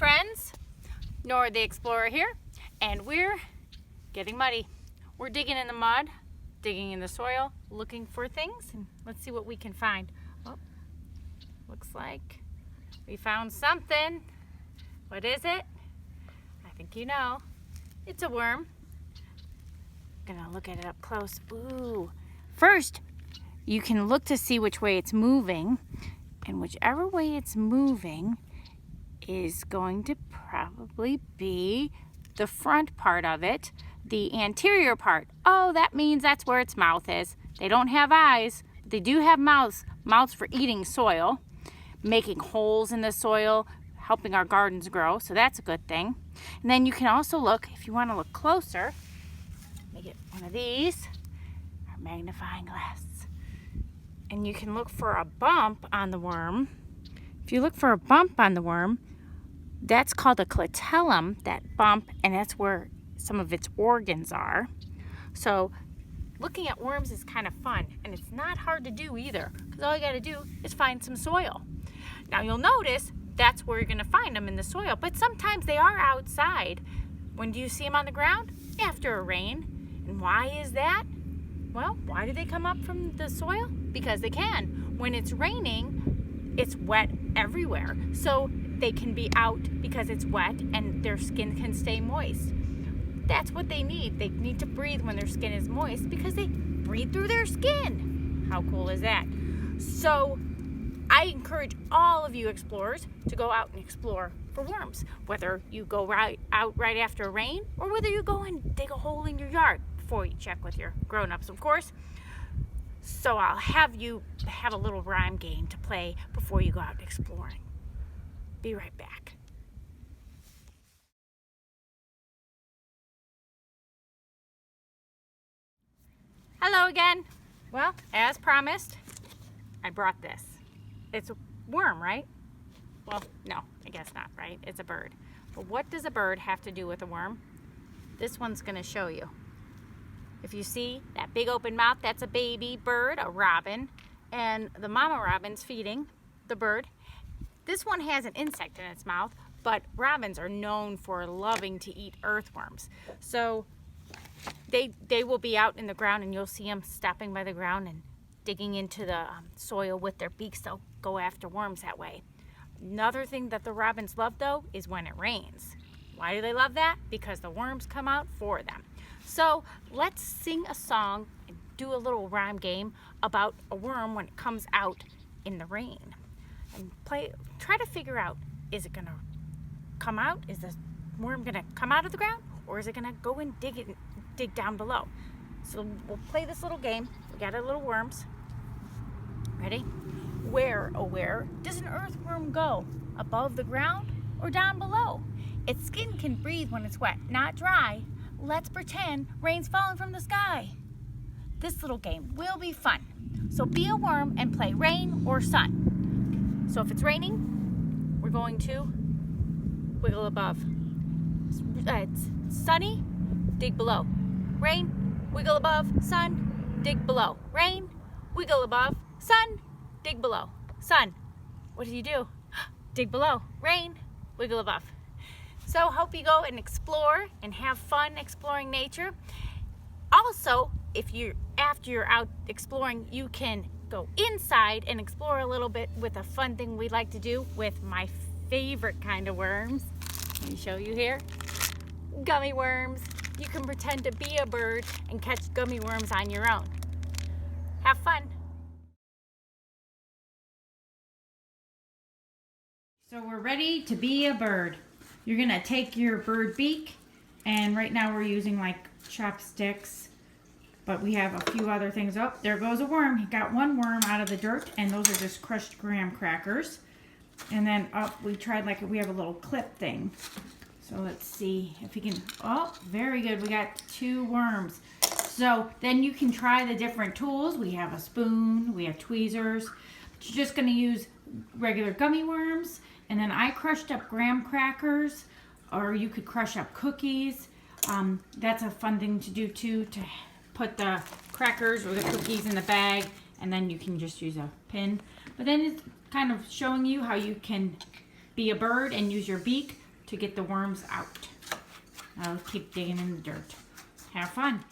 friends, Nora the Explorer here, and we're getting muddy. We're digging in the mud, digging in the soil, looking for things, and let's see what we can find. Oh, looks like we found something. What is it? I think you know. It's a worm. Gonna look at it up close. Ooh. First, you can look to see which way it's moving, and whichever way it's moving is going to probably be the front part of it, the anterior part. Oh, that means that's where its mouth is. They don't have eyes, but they do have mouths for eating soil, making holes in the soil, helping our gardens grow, so that's a good thing. And then you can also look, if you want to look closer, let me get one of these, our magnifying glass. And you can look for a bump on the worm. If you look for a bump on the worm, that's called a clitellum, that bump, and that's where some of its organs are. So looking at worms is kind of fun, and it's not hard to do either, because all you got to do is find some soil. Now you'll notice that's where you're going to find them, in the soil, but sometimes they are outside. When do you see them on the ground? After a rain. And why is that? Well, why do they come up from the soil? Because they can. When it's raining, it's wet everywhere. So they can be out because it's wet and their skin can stay moist. That's what they need. They need to breathe when their skin is moist because they breathe through their skin. How cool is that? So I encourage all of you explorers to go out and explore for worms. Whether you go out right after rain or whether you go and dig a hole in your yard before you check with your grown-ups, of course. So I'll have you have a little rhyme game to play before you go out exploring. Be right back. Hello again. Well, as promised, I brought this. It's a worm, right? Well, no, I guess not, right? It's a bird. But what does a bird have to do with a worm? This one's going to show you. If you see that big open mouth, that's a baby bird, a robin, and the mama robin's feeding the bird. This one has an insect in its mouth, but robins are known for loving to eat earthworms. So they will be out in the ground, and you'll see them stopping by the ground and digging into the soil with their beaks. They'll go after worms that way. Another thing that the robins love, though, is when it rains. Why do they love that? Because the worms come out for them. So let's sing a song and do a little rhyme game about a worm when it comes out in the rain. And try to figure out, is it gonna come out? Is the worm gonna come out of the ground? Or is it gonna go and dig down below? So we'll play this little game. We got our little worms. Ready? Where, oh where, does an earthworm go? Above the ground or down below? Its skin can breathe when it's wet, not dry. Let's pretend rain's falling from the sky. This little game will be fun. So be a worm and play rain or sun. So if it's raining, we're going to wiggle above. It's sunny, dig below. Rain, wiggle above. Sun, dig below. Rain, wiggle above. Sun, dig below. Sun, what do? Dig below. Rain, wiggle above. So hope you go and explore and have fun exploring nature. Also, after you're out exploring, you can go inside and explore a little bit with a fun thing we like to do with my favorite kind of worms. Let me show you here. Gummy worms. You can pretend to be a bird and catch gummy worms on your own. Have fun. So we're ready to be a bird. You're gonna take your bird beak, and right now we're using like chopsticks, but we have a few other things. Oh, there goes a worm. He got one worm out of the dirt, and those are just crushed graham crackers. And then we tried we have a little clip thing. So let's see if we can, oh, very good. We got 2 worms. So then you can try the different tools. We have a spoon, we have tweezers. But you're just gonna use regular gummy worms. And then I crushed up graham crackers, or you could crush up cookies. That's a fun thing to do too, to put the crackers or the cookies in the bag, and then you can just use a pin. But then it's kind of showing you how you can be a bird and use your beak to get the worms out. I'll keep digging in the dirt. Have fun.